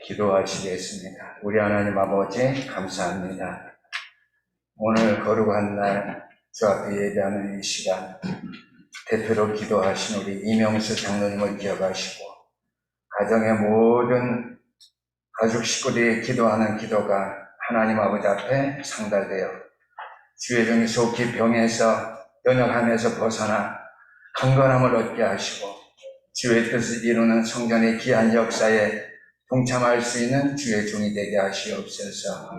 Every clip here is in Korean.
기도하시겠습니다. 우리 하나님 아버지 감사합니다. 오늘 거룩한 날 주 앞에 예배하는 이 시간 대표로 기도하신 우리 이명수 장로님을 기억하시고 가정의 모든 가족 식구들이 기도하는 기도가 하나님 아버지 앞에 상달되어 주의 종이 속히 병에서 연약함에서 벗어나 강건함을 얻게 하시고 주의 뜻을 이루는 성전의 귀한 역사에 동참할 수 있는 주의 종이 되게 하시옵소서.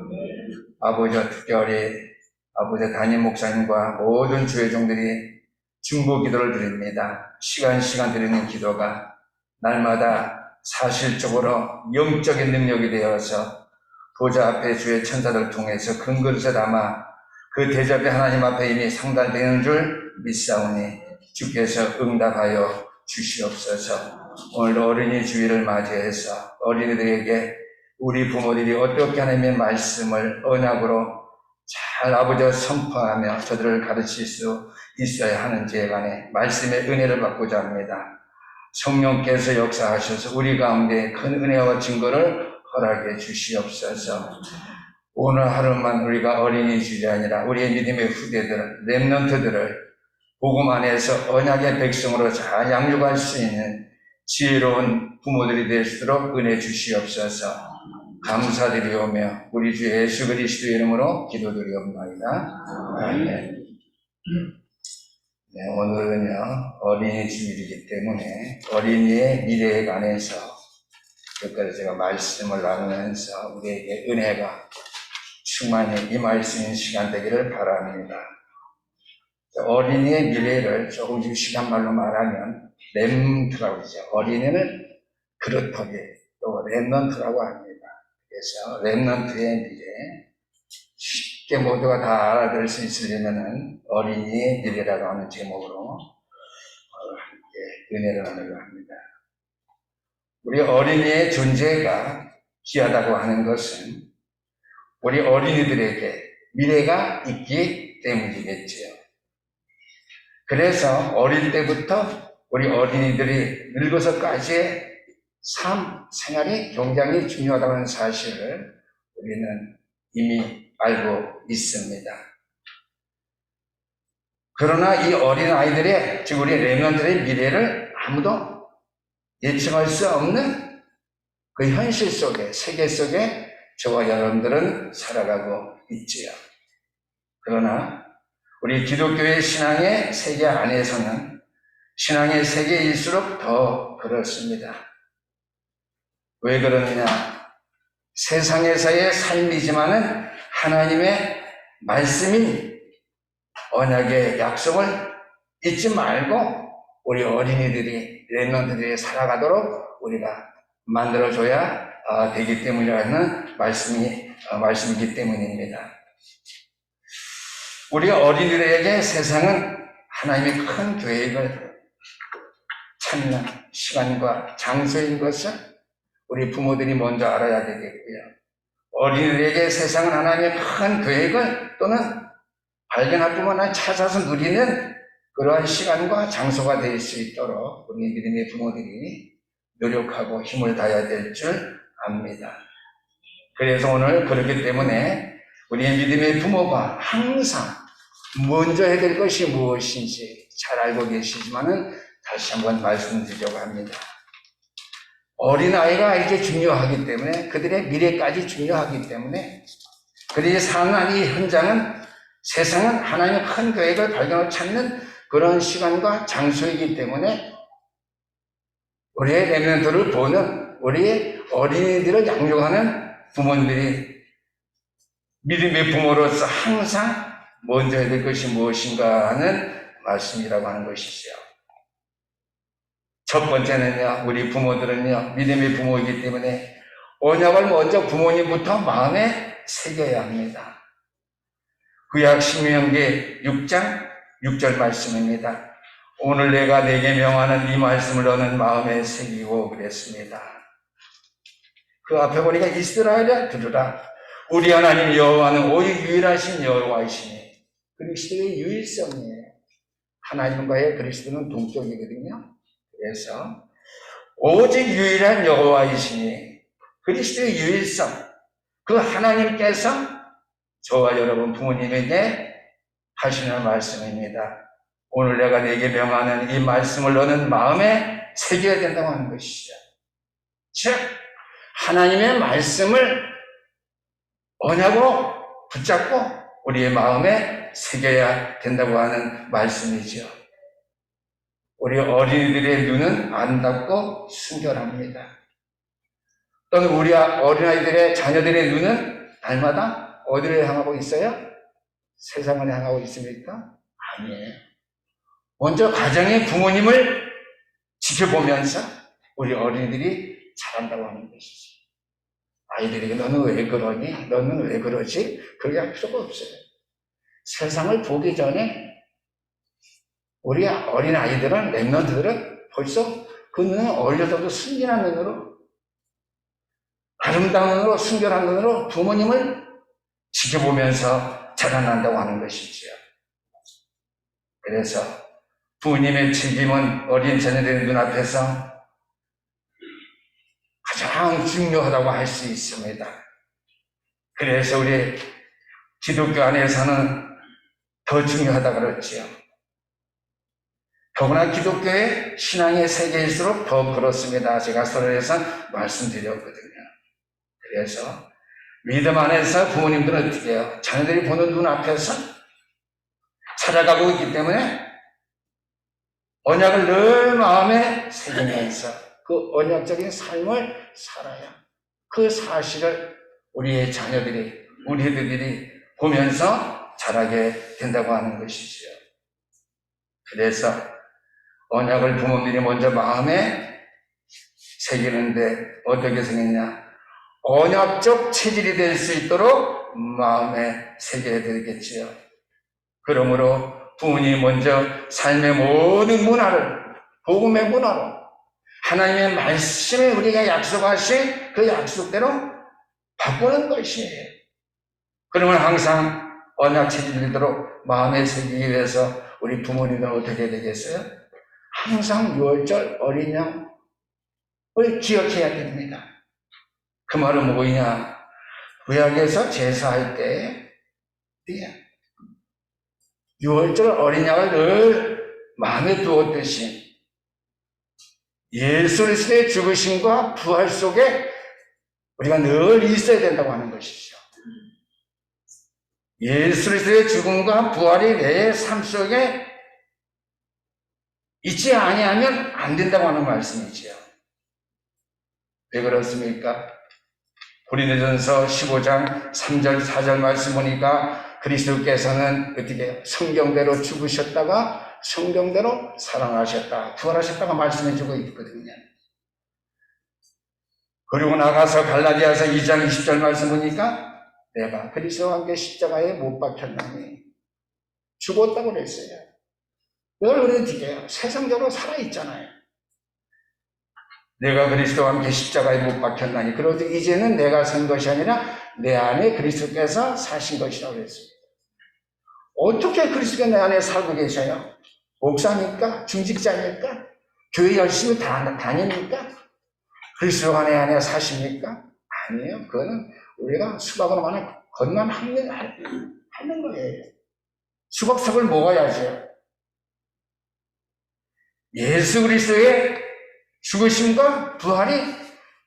아버지 특별히 아버지 담임 목사님과 모든 주의 종들이 중보 기도를 드립니다. 시간 드리는 기도가 날마다 사실적으로 영적인 능력이 되어서 보좌 앞에 주의 천사들 통해서 큰 그릇에 담아 그 대접이 하나님 앞에 이미 상달되는 줄 믿사오니 주께서 응답하여 주시옵소서. 오늘 어린이 주일을 맞이해서 어린이들에게 우리 부모들이 어떻게 하나님의 말씀을 언약으로 잘 아버지와 선포하며 저들을 가르칠 수 있어야 하는지에 관해 말씀의 은혜를 받고자 합니다. 성령께서 역사하셔서 우리 가운데 큰 은혜와 증거를 허락해 주시옵소서. 오늘 하루만 우리가 어린이 주일이 아니라 우리의 믿음의 후대들, 렘넌트들을 복음 안에서 언약의 백성으로 잘 양육할 수 있는 지혜로운 부모들이 될수록 은혜 주시옵소서. 감사드리오며 우리 주 예수 그리스도 이름으로 기도드리옵나이다. 아멘. 네, 오늘은요 어린이 주일이기 때문에 어린이의 미래에 관해서 여기까지 제가 말씀을 나누면서 우리에게 은혜가 충만히 임할 수 있는 시간 되기를 바랍니다. 어린이의 미래를 조금 시간말로 말하면 렘넌트라고 하죠. 어린이는 그릇터기 또 렘넌트라고 합니다. 그래서 렘넌트의 미래 쉽게 모두가 다 알아들 수 있으려면 어린이의 미래라고 하는 제목으로 함께 은혜를 나누려 합니다. 우리 어린이의 존재가 귀하다고 하는 것은 우리 어린이들에게 미래가 있기 때문이겠지요. 그래서 어릴 때부터 우리 어린이들이 늙어서까지의 삶, 생활이 굉장히 중요하다는 사실을 우리는 이미 알고 있습니다. 그러나 이 어린 아이들의, 즉 우리 렘넌트의 미래를 아무도 예측할 수 없는 그 현실 속에, 세계 속에 저와 여러분들은 살아가고 있지요. 그러나 우리 기독교의 신앙의 세계 안에서는 신앙의 세계일수록 더 그렇습니다. 왜 그러느냐? 세상에서의 삶이지만은 하나님의 말씀인 언약의 약속을 잊지 말고 우리 어린이들이 렘넌트들이 살아가도록 우리가 만들어줘야 되기 때문이라는 말씀이기 때문입니다. 우리 어린이들에게 세상은 하나님의 큰 계획을 찾는 시간과 장소인 것을 우리 부모들이 먼저 알아야 되겠고요. 어린이들에게 세상은 하나님의 큰 계획을 또는 발견할 뿐만 아니라 찾아서 누리는 그러한 시간과 장소가 될 수 있도록 우리 믿음의 부모들이 노력하고 힘을 다해야 될 줄 압니다. 그래서 오늘 그렇기 때문에 우리의 믿음의 부모가 항상 먼저 해야 될 것이 무엇인지 잘 알고 계시지만은 다시 한번 말씀드리려고 합니다. 어린아이가 이게 중요하기 때문에 그들의 미래까지 중요하기 때문에 그들이 사는 이 현장은 세상은 하나님의 큰 계획을 발견하고 찾는 그런 시간과 장소이기 때문에 우리의 렘넌트를 보는 우리의 어린이들을 양육하는 부모님들이 믿음의 부모로서 항상 먼저 해야 될 것이 무엇인가 하는 말씀이라고 하는 것이죠. 첫 번째는요, 우리 부모들은요, 믿음의 부모이기 때문에 언약을 먼저 부모님부터 마음에 새겨야 합니다. 구약 신명기 6장 6절 말씀입니다. 오늘 내가 네게 명하는 이 말씀을 너는 마음에 새기고 그랬습니다. 그 앞에 보니까 이스라엘아 들으라. 우리 하나님 여호와는 오직 유일하신 여호와이시니 그리스도의 유일성이에요. 하나님과의 그리스도는 동격이거든요. 그래서 오직 유일한 여호와이시니 그리스도의 유일성, 그 하나님께서 저와 여러분 부모님에게 하시는 말씀입니다. 오늘 내가 네게 명하는 이 말씀을 너는 마음에 새겨야 된다고 하는 것이죠. 즉 하나님의 말씀을 언약으로 붙잡고 우리의 마음에 새겨야 된다고 하는 말씀이죠. 우리 어린이들의 눈은 아름답고 순결합니다. 또는 우리 어린아이들의 자녀들의 눈은 날마다 어디를 향하고 있어요? 세상을 향하고 있습니까? 아니에요. 먼저 가정의 부모님을 지켜보면서 우리 어린이들이 자란다고 하는 것이죠. 아이들에게 너는 왜 그러니? 너는 왜 그러지? 그렇게 할 필요가 없어요. 세상을 보기 전에 우리 어린 아이들은, 랩런트들은 벌써 그 눈은 어려서도 순진한 눈으로, 아름다운 눈으로, 순결한 눈으로 부모님을 지켜보면서 자라난다고 하는 것이지요. 그래서 부모님의 책임은 어린 자녀들의 눈앞에서 가장 중요하다고 할 수 있습니다. 그래서 우리 기독교 안에서는 더 중요하다고 그랬지요. 더구나 기독교의 신앙의 세계일수록 더 그렇습니다. 제가 서론에서 말씀드렸거든요. 그래서 믿음 안에서 부모님들은 어떻게 해요? 자녀들이 보는 눈앞에서 살아가고 있기 때문에 언약을 늘 마음에 새기면서 그 언약적인 삶을 살아야 그 사실을 우리의 자녀들이, 우리 애들이 보면서 자라게 된다고 하는 것이지요. 그래서 언약을 부모님이 먼저 마음에 새기는데 어떻게 새기냐? 언약적 체질이 될 수 있도록 마음에 새겨야 되겠지요. 그러므로 부모님이 먼저 삶의 모든 문화를, 복음의 문화로 하나님의 말씀에 우리가 약속하신 그 약속대로 바꾸는 것이에요. 그러면 항상 언약 체질이도록 마음에 새기기 위해서 우리 부모님은 어떻게 되겠어요? 항상 유월절 어린 양을 기억해야 됩니다. 그 말은 뭐냐? 구약에서 제사할 때 유월절 어린 양을 늘 마음에 두었듯이 예수 그리스도의 죽으심과 부활 속에 우리가 늘 있어야 된다고 하는 것이죠. 예수 그리스도의 죽음과 부활이 내 삶 속에 있지 아니하면 안 된다고 하는 말씀이지요. 왜 그렇습니까? 고린도전서 15장 3절 4절 말씀 보니까 그리스도께서는 어떻게 성경대로 죽으셨다가 성경대로 사랑하셨다, 부활하셨다가 말씀해주고 있거든요. 그리고 나가서 갈라디아서 2장 20절 말씀 보니까 내가 그리스도와 함께 십자가에 못 박혔나니 죽었다고 그랬어요. 늘 우리는 어떻게 세상적으로 살아있잖아요. 내가 그리스도와 함께 십자가에 못 박혔나니 그러지 이제는 내가 산 것이 아니라 내 안에 그리스도께서 사신 것이라고 그랬습니다. 어떻게 그리스도가 내 안에 살고 계셔요? 목사니까? 중직자니까? 교회 열심히 다닙니까? 그리스도가 내 안에 사십니까? 아니에요. 그거는 우리가 수박으로 만약 겉만 하는 거예요. 수박석을 먹어야죠. 예수 그리스도의 죽으심과 부활이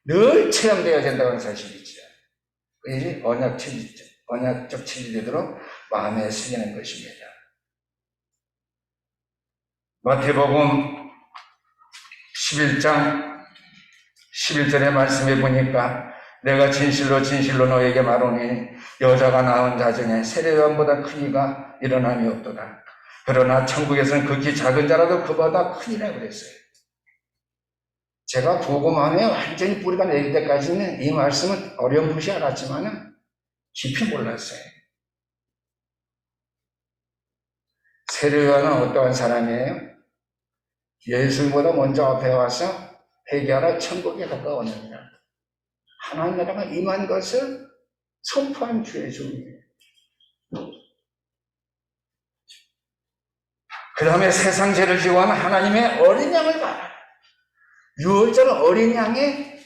늘 체험되어야 된다는 사실이죠. 그것이 언약적 체질이도록 마음에 새기는 것입니다. 마태복음 11장 11절의 말씀에 보니까 내가 진실로 진실로 너에게 말하노니 여자가 낳은 자중에 세례요한보다 큰 이가 일어남이 없도다. 그러나 천국에서는 극히 작은 자라도 그보다 크니라 그랬어요. 제가 복음함에 완전히 뿌리가 내릴 때까지는 이 말씀은 어렴풋이 알았지만 깊이 몰랐어요. 세례요한은 어떠한 사람이에요? 예수보다 먼저 앞에 와서 회개하라 천국에 가까웠느니라. 하나님 나라가 임한 것을 선포한 주의 종이에요. 그 다음에 세상 죄를 지고 하는 하나님의 어린 양을 봐라. 유월절 어린 양의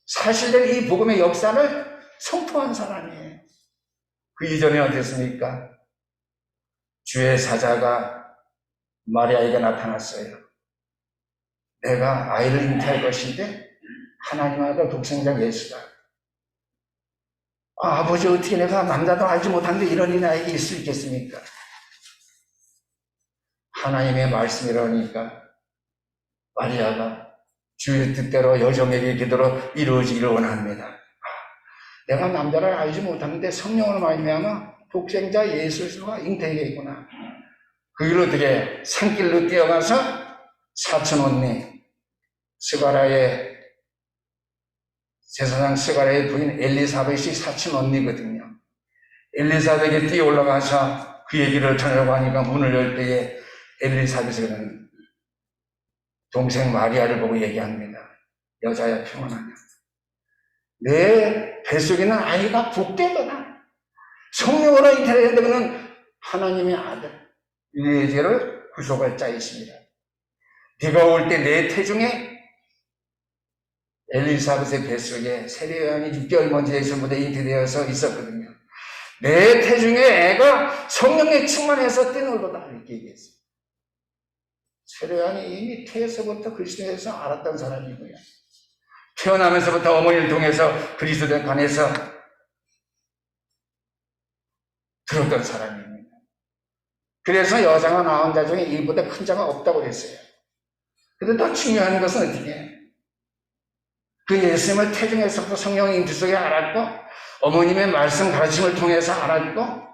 사실대로 이 복음의 역사를 선포한 사람이에요. 그 이전에 어땠습니까? 주의 사자가 마리아에게 나타났어요. 내가 아이를 잉태할 것인데 하나님 아들 독생자 예수다. 아버지, 어떻게 내가 남자도 알지 못하는데 이런 일이 나에게 있을 수 있겠습니까? 하나님의 말씀이라니까 마리아가 주의 뜻대로 여정에게 기도로 이루어지기를 원합니다. 내가 남자를 알지 못하는데 성령으로 말미암아 독생자 예수가 잉태되겠구나. 그 길 어떻게 산길로 뛰어가서 사촌 언니 스가랴의 제사장 스가랴의 부인 엘리사벳이 사촌 언니거든요. 엘리사벳이 뛰어 올라가서 그 얘기를 전하려고 하니까 문을 열 때에 엘리사벳은 동생 마리아를 보고 얘기합니다. 여자야 평안하냐. 내 뱃속에는 아이가 복되거나 성령으로 잉태되는 하나님의 아들 유대제를 구속할 자이십니다. 네가 올 때 내 태중에 엘리사벳의 뱃속에 세례요한이 6개월 먼저 예수보다 잉태되어서 있었거든요. 내 태중에 애가 성령에 충만해서 뛰놀도다 이렇게 얘기했어요. 세례요한이 이미 태에서부터 그리스도에서 알았던 사람이고요. 태어나면서부터 어머니를 통해서 그리스도에 관해서 들었던 사람입니다. 그래서 여자가 낳은 자 중에 이보다 큰 자가 없다고 했어요. 그런데 더 중요한 것은 어떻게 해요? 그 예수님을 태중에서부터 성령의 인투 속에 알았고 어머님의 말씀 가르침을 통해서 알았고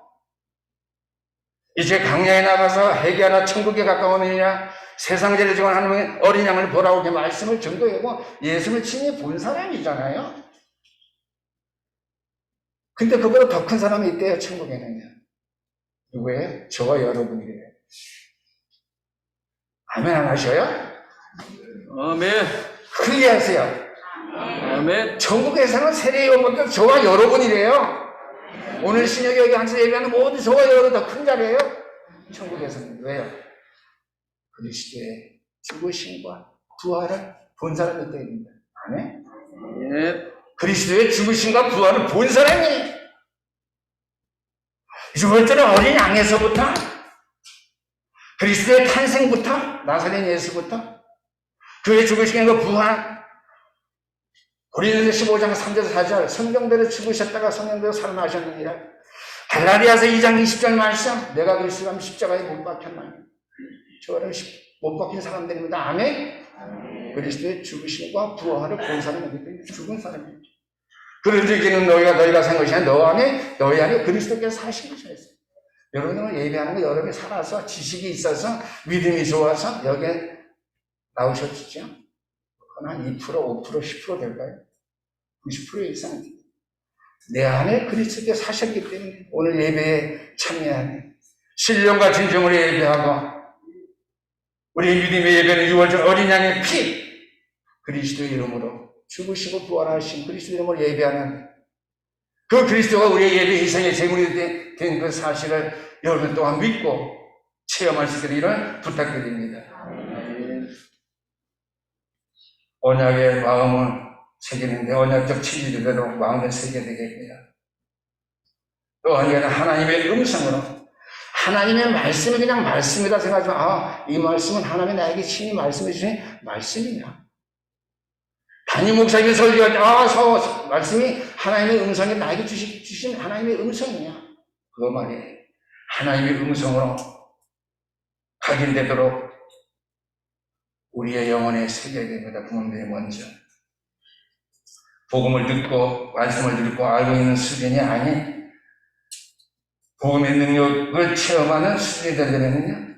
이제 강야에 나가서 회개하라 천국에 가까우느냐 세상 죄를 지고 하나님의 어린 양을 보라고 이렇게 말씀을 전도하고 예수님을 친히 본 사람이잖아요. 근데 그보다 더 큰 사람이 있대요. 천국에는요. 누구예요? 저와 여러분이래요. 아멘 안 하셔요? 아멘. 크게 하세요. 아멘. 천국에서는 세례요한도 저와 여러분이래요. 오늘 신약에 여기 앉아서 예배하는 모두 저와 여러분 더 큰 자리예요. 천국에서는. 왜요? 그리스도의 죽으심과 부활을 본 사람이 때입니다. 아멘? 예. 그리스도의 죽으심과 부활을 본 사람이 죽을 때는 어린 양에서부터 그리스도의 탄생부터 나사렛 예수부터 그의 죽으심과 부활 고린도서 15장 3절 4절 성경대로 죽으셨다가 성경대로 살아나셨느니라. 갈라디아서 2장 20절 말씀 내가 그리스도가 십자가에 못 박혔나니 저를 못 박힌 사람들입니다. 아멘? 그리스도의 죽으심과 부활을 본 사람이기 때문에 죽은 사람이죠. 그런데 이제는 너희가 산 것이 아니라 너희 안에 그리스도께서 사신 것이었어요. 여러분은 예배하는 거 여러분이 살아서 지식이 있어서 믿음이 좋아서 여기에 나오셨죠? 그건 한 2%, 5%, 10% 될까요? 90% 이상. 내 안에 그리스도께서 사셨기 때문에 오늘 예배에 참여하네. 신령과 진정으로 예배하고 우리 믿음의 예배는 6월절 어린 양의 피 그리스도의 이름으로 죽으시고 부활하신 그리스도 이름으로 예배하는 그 그리스도가 우리의 예배 희생의 제물이 된 그 사실을 여러분 또한 믿고 체험할 수 있기를 부탁드립니다. 언약의 마음을 새기는데 언약적 진리대로 마음을 새겨야 되겠고요. 또 언약은 하나님의 음성으로 하나님의 말씀이 그냥 말씀이다 생각하지만 이 말씀은 하나님이 나에게 친히 말씀해 주신 말씀이냐. 담임 목사님이 설교할 때 말씀이 하나님의 음성이 나에게 주신 하나님의 음성이냐. 그거 말이에요. 하나님의 음성으로 각인되도록 우리의 영혼에 새겨야 됩니다. 부모님들이 먼저. 복음을 듣고 말씀을 듣고 알고 있는 수준이 아닌 복음의 능력을 체험하는 수준이 되려면요.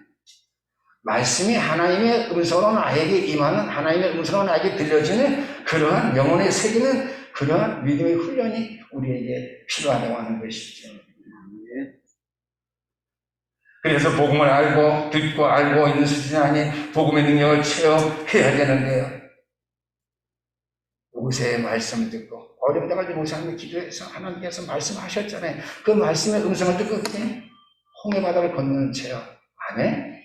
말씀이 하나님의 음성으로 나에게 임하는 하나님의 음성으로 나에게 들려지는 그러한 영혼에 새기는 그러한 믿음의 훈련이 우리에게 필요하다고 하는 것이죠. 그래서 복음을 알고 듣고 알고 있는 수준이 아닌 복음의 능력을 체험해야 되는데요. 모세의 말씀을 듣고 어려운 데가 목사님이 기도해서 하나님께서 말씀하셨잖아요. 그 말씀의 음성을 듣고 그때 홍해 바다를 건너는 채요. 아멘?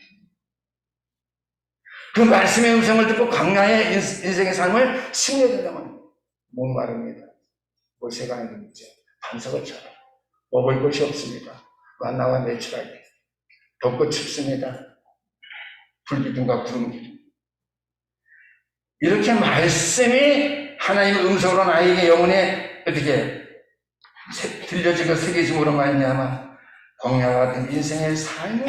그 말씀의 음성을 듣고 광야의 인생의 삶을 승리해야 된다고 합니다. 목마릅니다. 모세가 아니죠. 반석을처럼 먹을 것이 없습니다. 만나와 매출하게 덥고 춥습니다. 불기둥과 구름기둥. 이렇게 말씀이 하나님의 음성으로 나에게 영혼에 어떻게 들려지고 새겨짐으로 말미암아 광야와 같은 인생의 삶을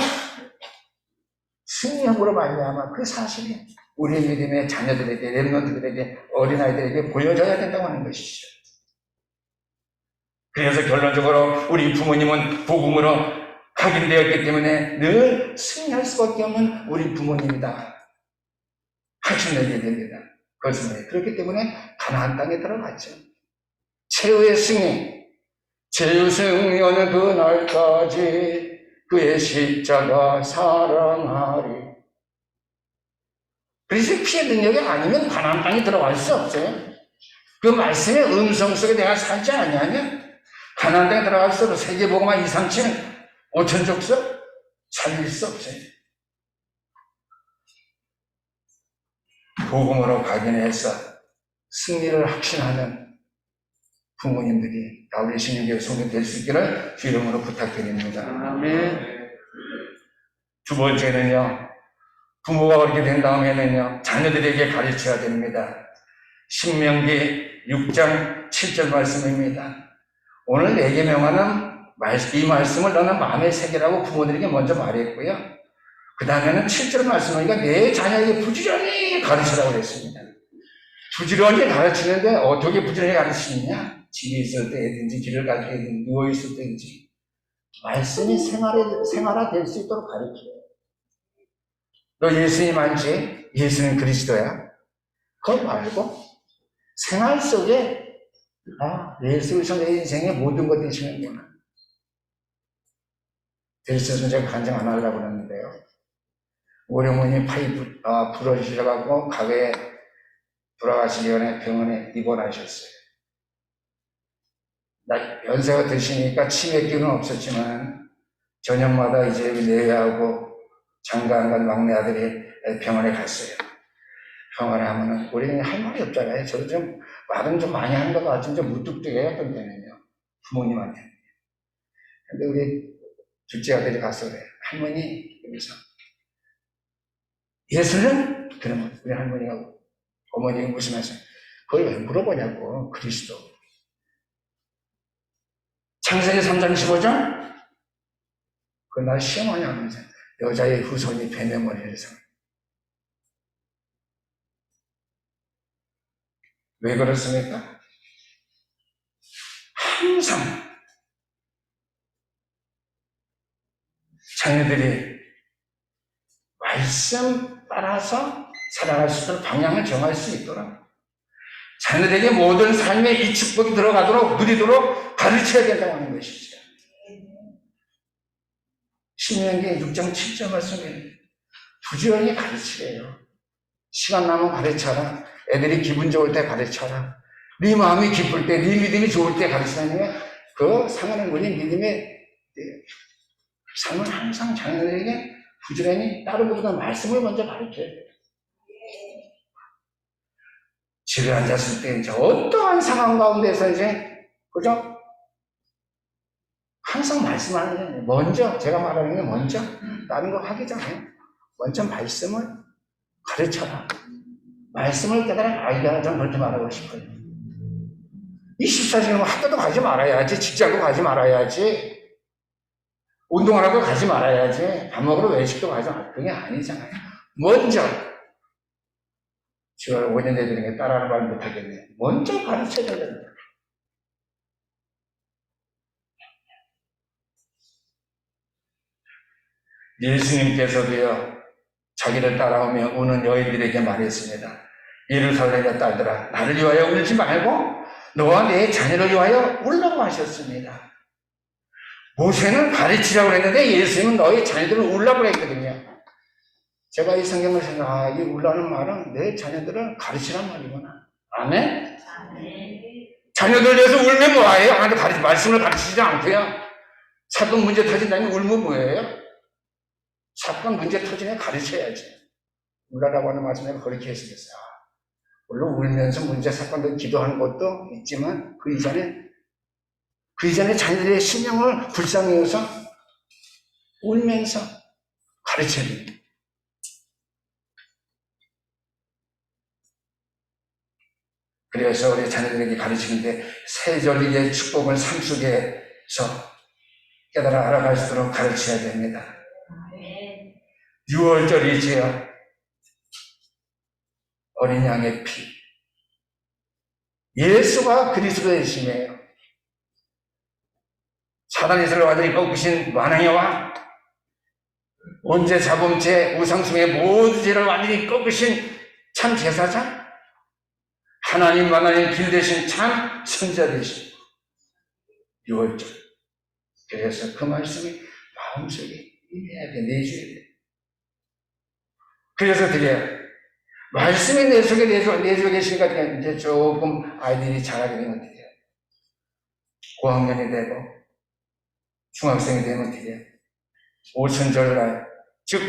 승리함으로 말미암아 그 사실이 우리 믿음의 자녀들에게, 렘넌트들에게, 어린아이들에게 보여져야 된다고 하는 것이죠. 그래서 결론적으로 우리 부모님은 복음으로 각인되었기 때문에 늘 승리할 수밖에 없는 우리 부모님이다 확신내게 됩니다. 그것은 그렇기 때문에 가나안 땅에 들어갔죠. 최후의 승리, 최후 승리 어느 그날까지 그의 십자가 사랑하리. 그리스도의 피의 능력이 아니면 가나안 땅에 들어갈 수 없어요. 그 말씀의 음성 속에 내가 살지 않냐면 가나안 땅에 들어갈 수 없어요. 세계복음화 이상치는 5천 족속 살릴 수 없어요. 복음으로 각인해서 승리를 확신하는 부모님들이 우리 신령교회 성도될 수 있기를 주 이름으로 부탁드립니다. 아멘. 두 번째는요, 부모가 그렇게 된 다음에는요, 자녀들에게 가르쳐야 됩니다. 신명기 6장 7절 말씀입니다. 오늘 내게 명하는 이 말씀을 너는 마음에 새기라고 부모들에게 먼저 말했고요. 그 다음에는 7절 말씀이니까 내 자녀에게 부지런히 가르치라고 그랬습니다. 부지런히 가르치는데 어떻게 부지런히 가르치느냐? 집에 있을 때든지 길을 갈 때든지 누워있을 때든지 말씀이 생활화될 수 있도록 가르쳐요. 너 예수님 알지? 예수는 그리스도야. 그거 말고 생활 속에 예수께서 내 인생의 모든 것 되시는구나. 대리스는 제가 간증 안 하려고 그러는데요. 우리 어머니 팔이 부러지셔가지고 과거에 돌아가시기 전에 병원에 입원하셨어요. 연세가 드시니까 치매 기운은 없었지만 저녁마다 이제 내외하고 장가한 막내 아들이 병원에 갔어요. 병원에 하면은 우리는 할 말이 없잖아요. 저도 좀 말은 좀 많이 하는 것 같은 좀 무뚝뚝해요. 어떤 때는요. 부모님한테. 근데 우리 둘째 아들이 가서 그래요. 할머니 여기서 예수는? 그러면 우리 할머니가 어머니가 무슨 말씀? 그걸 왜 물어보냐고. 그리스도. 창세기 3장 15절? 그날 시어머니 하면서 여자의 후손이 뱀의 머리를 상. 왜 그렇습니까? 항상 자녀들이 말씀 따라서 살아갈 수 있도록 방향을 정할 수 있도록 자녀들에게 모든 삶의 이 축복이 들어가도록 누리도록 가르쳐야 된다고 하는 것이죠. 신명기 6장 7절 말씀에 부지런히 가르치래요. 시간 나면 가르쳐라. 애들이 기분 좋을 때 가르쳐라. 네 마음이 기쁠 때, 네 믿음이 좋을 때 가르치라는 게 그 상하는 우리 믿음의 삶은 항상 자녀들에게 부지런히 다른 것보다 말씀을 먼저 가르쳐야 돼요. 집에 앉았을 때 이제 어떠한 상황 가운데서 이제 그죠? 항상 말씀하는 게 먼저 제가 말하는 게 먼저 다른 거 하기 전에 먼저 말씀을 가르쳐라. 말씀을 깨달아 알게 하라. 저는 그렇게 말하고 싶어요. 24시간 학교도 가지 말아야지, 직장도 가지 말아야지, 운동하라고 가지 말아야지, 밥 먹으러 외식도 가지 말아야지. 그게 아니잖아요. 먼저 제가 5년 되는 따라하는 말 못하겠네. 먼저 가르쳐야 된다. 예수님께서도요, 자기를 따라오며 우는 여인들에게 말했습니다. 예루살렘의 딸들아, 나를 위하여 울지 말고 너와 내 자녀를 위하여 울라고 하셨습니다. 모세는 가르치라고 했는데 예수님은 너의 자녀들을 울라고 했거든요. 제가 이 성경을 이 울라는 말은 내 자녀들을 가르치란 말이구나. 아멘? 자녀들 위해서 울면 뭐예요? 하나님께 말씀을 가르치지 않고요. 사건 문제 터진다면 울면 뭐예요? 사건 문제 터지면 가르쳐야지. 울라라고 하는 말씀에 그렇게 했으겠어요. 물론 울면서 문제 사건들 기도하는 것도 있지만 그 이전에 자녀들의 신령을 불쌍히 여서 울면서 가르쳐야 됩니다. 그래서 우리 자녀들에게 가르치는데 세절기의 축복을 삶 속에서 깨달아 알아갈 수 있도록 가르쳐야 됩니다. 6월절이지요. 어린 양의 피. 예수가 그리스도의 심이에요. 사단이 이스라엘 완전히 꺾으신 만왕의 왕, 원죄, 자범죄, 우상숭의 모든 죄를 완전히 꺾으신 참 제사장, 하나님 만나는 길 대신 참 선자 되신 6월절. 그래서 그 말씀이 마음속에 임해야 돼, 내줘야 돼. 그래서 드려요. 말씀이 내 속에 내주고 계시니까 이제 조금 아이들이 자라게 되면 드려요. 고학년이 되고 중학생이 되면 드려요. 오순절날, 즉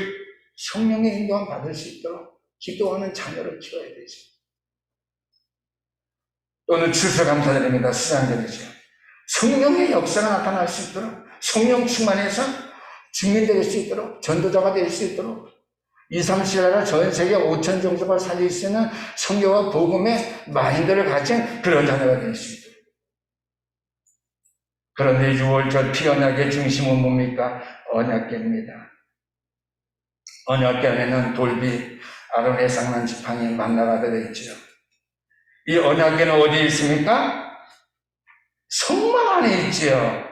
성령의 인도함 받을 수 있도록 기도하는 자녀를 키워야 되죠. 또는 추수감사절입니다. 수장절이죠. 성령의 역사가 나타날 수 있도록, 성령 충만해서 증인될 수 있도록, 전도자가 될 수 있도록 2, 3시간을 전 세계 5천 정도가 살릴 수 있는 성경과 복음의 마인드를 가진 그런 자녀가 될 수 있도록. 그런데 6월절 피언약의 중심은 뭡니까? 언약궤입니다. 언약궤 안에는 돌비, 아론의 상난 지팡이 만나가 들어있죠. 이 언약궤는 어디에 있습니까? 성막 안에 있지요.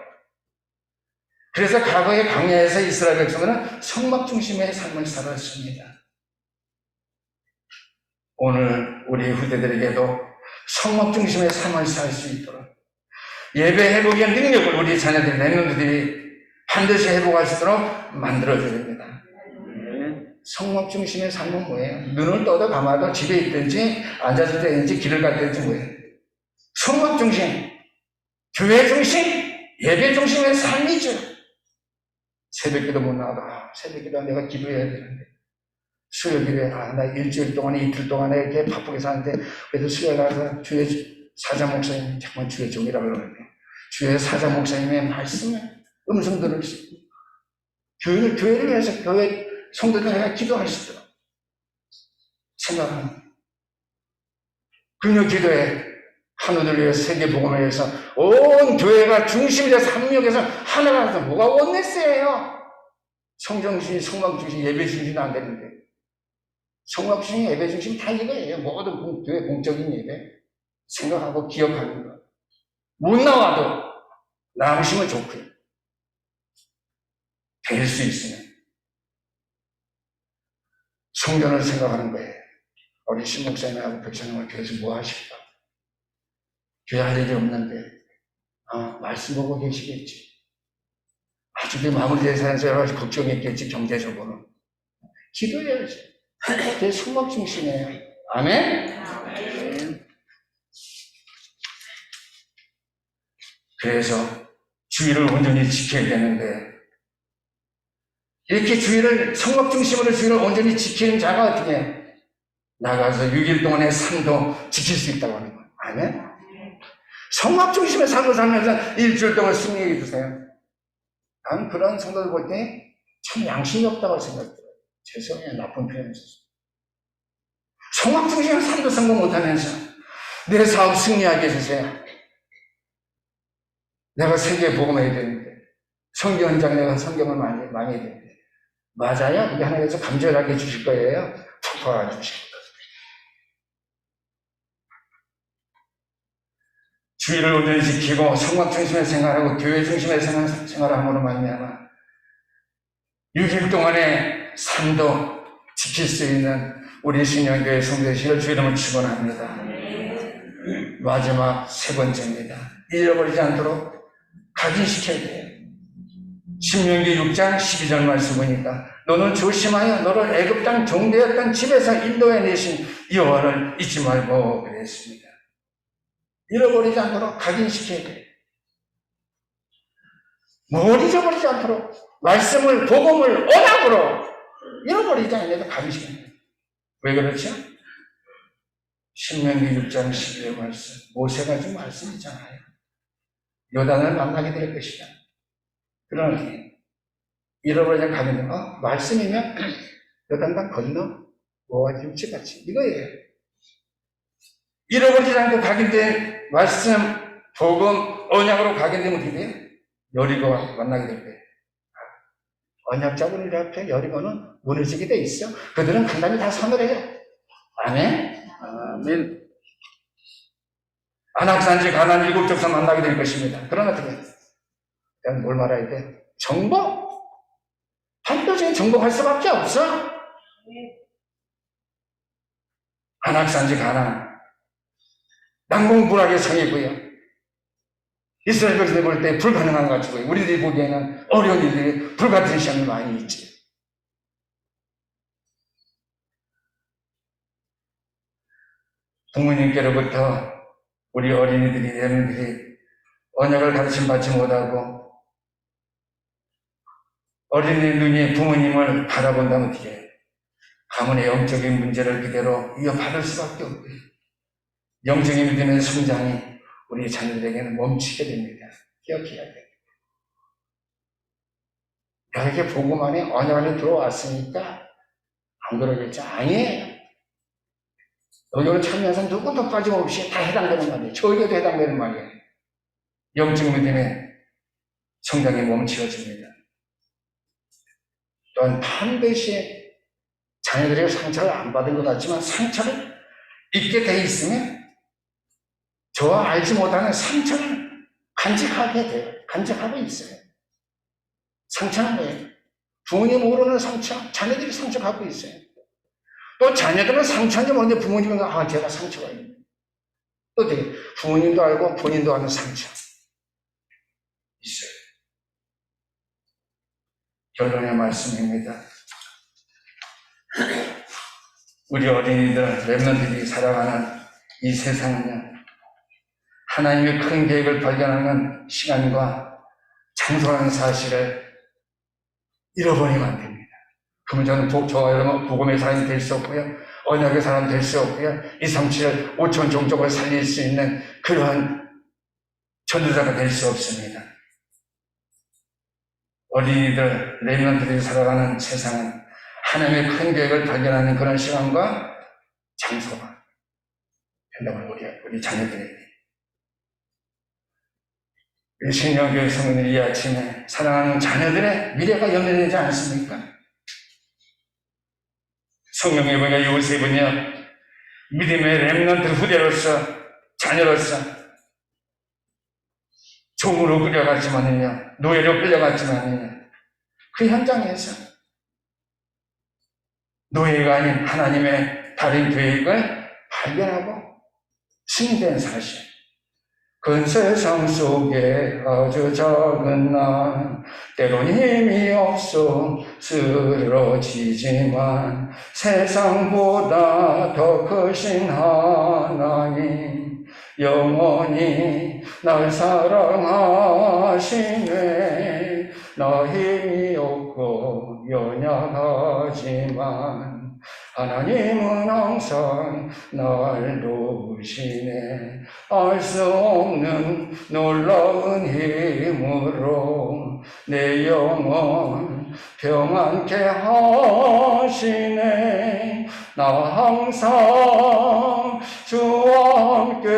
그래서 과거의 광야에서 이스라엘 백성들은 성막 중심의 삶을 살았습니다. 오늘 우리 후대들에게도 성막 중심의 삶을 살 수 있도록 예배 회복의 능력을 우리 자녀들이, 랩런트들이 반드시 회복할 수 있도록 만들어줘야 됩니다. 성막 중심의 삶은 뭐예요? 눈을 떠도 감아도 집에 있든지 앉아서 있든지 길을 갔든지 뭐예요? 성막 중심, 교회 중심, 예배 중심의 삶이죠. 새벽기도 못 나가다. 새벽기도 내가 기도해야 되는데. 수요일에, 나 일주일 동안에, 이틀 동안에 이렇게 바쁘게 사는데, 그래도 수요일 가서 주의 사자 목사님, 잠깐 주의 종이라고 그러는데, 주의 사자 목사님의 말씀을 음성 들을 수 있고, 교회를 위해서, 교회 성도들 위해 기도할 수 있도록 생각하는. 그녀 기도에, 한우들 위해서, 세계복음을 위해서, 온 교회가 중심이 돼서 합력해서 하나가 돼서 뭐가 원네스예요? 성경 중심, 성막 중심, 예배 중심도 안 되는데. 성막 중심, 예배 중심 다 이거예요. 모든 교회 공적인 예배. 생각하고 기억하는 거. 못 나와도 나오시면 좋고요. 될 수 있으면. 성전을 생각하는 거예요. 우리 신목사님하고 백사님을 교회에서 뭐 하실까? 교회 할 일이 없는데, 말씀 보고 계시겠지. 아주 마무리된 사람에서 여러 가지 걱정이 있겠지, 경제적으로. 기도해야지. 그게 성막 중심이에요. 아멘? 아멘. 그래서 주의를 온전히 지켜야 되는데, 이렇게 주의를, 성막 중심으로 주의를 온전히 지키는 자가 어떻게 해요? 나가서 6일 동안의 삶도 지킬 수 있다고 하는 거예요. 아멘? 성막 중심의 삶을 살면서 일주일 동안 승리해 주세요. 난 그런 성도들 볼 때 참 양심이 없다고 생각해요. 죄송해요. 나쁜 표현이었어요. 성막 중심의 삶도 성공 못하면서 내 사업 승리하게 해주세요. 내가 세계에 복음해야 되는데, 성경 현장 내가 성경을 많이 해야 되는데, 맞아요? 우리 하나님께서 감절하게 해주실 거예요. 푹 주실 거예요. 주의를 온전히 지키고 성막 중심의 생활하고 교회 중심의 생활함으로 말미암아 6일 동안의 삶도 지킬 수 있는 우리 신령교회 성도되시기를 주의 이름으로 축원합니다. 마지막 세 번째입니다. 잃어버리지 않도록 각인시켜야 돼요. 신명기 6장 12절 말씀 보니까 너는 조심하여 너를 애굽 땅 종되었던 집에서 인도해 내신 여호와를 잊지 말고 그랬습니다. 잃어버리지 않도록 각인시켜야 돼요. 뭘 잊어버리지 않도록 말씀을, 복음을 언약으로 잃어버리지 않아도 각인시켜야 돼요. 왜 그렇죠? 신명기 6장 11절 말씀, 모세가 준 말씀이잖아요. 요단을 만나게 될 것이다. 그러니 잃어버리지 가면 말씀이면 요단강 건너 모아 김치같이 이거예요. 잃어버리지 않고 각인된 말씀, 복음, 언약으로 각인되면 어떻게 돼요? 여리고와 만나게 될 거예요. 언약 잡은 일 앞에 여리고는 무너지게 돼 있어. 그들은 간단히 다 선을 해요. 아멘. 아멘. 안악산지 가나안 일곱 족속 만나게 될 것입니다. 그러면 어떻게? 그냥 뭘 말해야 돼? 정복? 반드시 정복할 수밖에 없어. 안악산지 가나안 난공불락의 성이고요. 이스라엘 백성들 볼 때 불가능한 것 같고요. 우리들이 보기에는 어려운 일들이 불같은 시험이 많이 있지. 부모님께로부터 우리 어린이들이, 애들이 언약을 가르침 받지 못하고 어린이 눈이 부모님을 바라본다면 어떻게 해요? 가문의 영적인 문제를 그대로 이어받을 수밖에 없고요. 영적인 믿음의 성장이 우리 자녀들에게는 멈추게 됩니다. 기억해야 돼요. 이렇게 복음만에 언약 안에 들어왔으니까 안 그러겠지? 아니에요. 여기로 참여해서 누구도 빠짐없이 다 해당되는 말이에요. 저에게도 해당되는 말이에요. 영적 믿음의 성장이 멈추어집니다. 또한 반드시 자녀들에게 상처를 안 받은 것 같지만 상처를 입게 돼 있으면 저와 알지 못하는 상처를 간직하게 돼요. 간직하고 있어요. 상처는 뭐예요? 부모님 모르는 상처, 자녀들이 상처 갖고 있어요. 또 자녀들은 상처인지 모르는데 부모님은 제가 상처가 있네. 또 되게 부모님도 알고 본인도 아는 상처 있어요. 결론의 말씀입니다. 우리 어린이들, 렘넌트들이 살아가는 이 세상은요, 하나님의 큰 계획을 발견하는 시간과 장소라는 사실을 잃어버리면 안 됩니다. 그러면 저는 저와 여러분 복음의 사람이 될 수 없고요. 언약의 사람 될 수 없고요. 이 성취를 5천 종족을 살릴 수 있는 그러한 전도자가 될 수 없습니다. 어린이들, 렘넌트들이 살아가는 세상은 하나님의 큰 계획을 발견하는 그런 시간과 장소가 된다고 우리 자녀들에게. 우리 신령교회 성도들이 이 아침에 사랑하는 자녀들의 미래가 염려되지 않습니까? 성경에 보니까 요셉은요, 믿음의 렘넌트 후대로서, 자녀로서 종으로 끌려갔지만요, 노예로 끌려갔지만요, 그 현장에서 노예가 아닌 하나님의 다른 계획을 발견하고 승인된 사실. 큰 세상 속에 아주 작은 나, 때론 힘이 없어 쓰러지지만 세상보다 더 크신 하나님, 영원히 날 사랑하시네. 나 힘이 없고 연약하지만 하나님은 항상 날 도우시네. 알 수 없는 놀라운 힘으로 내 영혼 평안케 하시네. 나 항상 주와 함께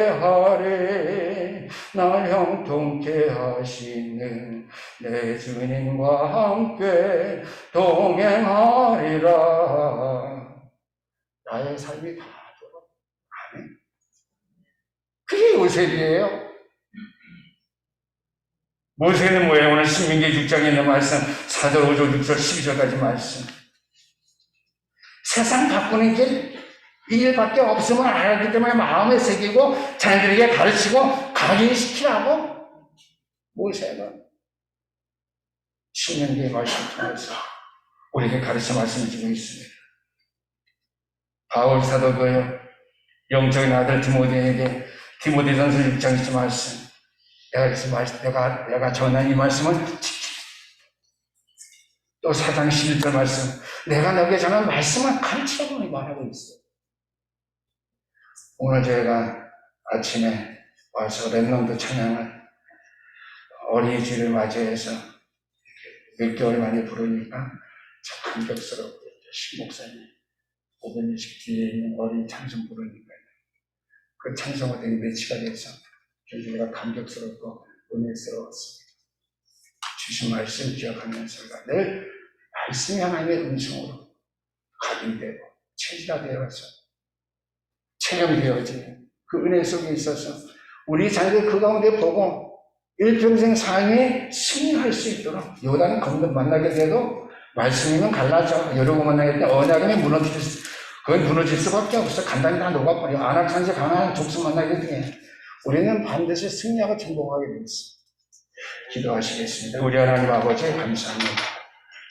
하리. 날 형통케 하시는 내 주님과 함께 동행하리라. 나의 삶이 다 돌아. 아멘. 그게 요셉이에요. 모세는 뭐예요? 오늘 신명기 6장에 있는 말씀 4절, 5절, 6절, 12절까지 말씀. 세상 바꾸는 길, 이 일밖에 없음을 알았기 때문에 마음에 새기고 자녀들에게 가르치고 각인시키라고 모세가 신명기의 말씀을 통해서 우리에게 가르쳐 말씀을 주고 있습니다. 바울 사도도요, 영적인 아들 디모데에게 디모데전서 6장 말씀, 내가 전한 이 말씀을 지키라. 또 4장 11절 말씀, 내가 너에게 전한 말씀을 가르치라고 말하고 있어요. 오늘 저희가 아침에 와서 랩런드 찬양을 어린이집을 맞이해서 몇 개월 만에 부르니까 참 감격스럽고 신목사님 520 뒤에 있는 어린 찬송 부르니까 그 찬송을 되게 매치가 돼서 저희가 감격스럽고 은혜스러웠습니다. 주신 말씀 기억하면서 늘 말씀이 하나님의 음성으로 각인되고 체질화되어서 체험되어지는 그 은혜 속에 있어서 우리 자녀들 그 가운데 보고 일평생 삶이 승리할 수 있도록 요단 건너 만나게 돼도 말씀이면 갈라져. 여러분 만나게 돼 언약이면 그건 무너질 수밖에 없어. 간단히 다 녹아버려. 안악산세 강한 족속 만나게 돼. 우리는 반드시 승리하고 정복하게 돼 있어. 기도하시겠습니다. 우리 하나님 아버지 감사합니다.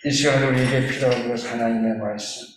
이 시간에 우리에게 필요한 것 하나님의 말씀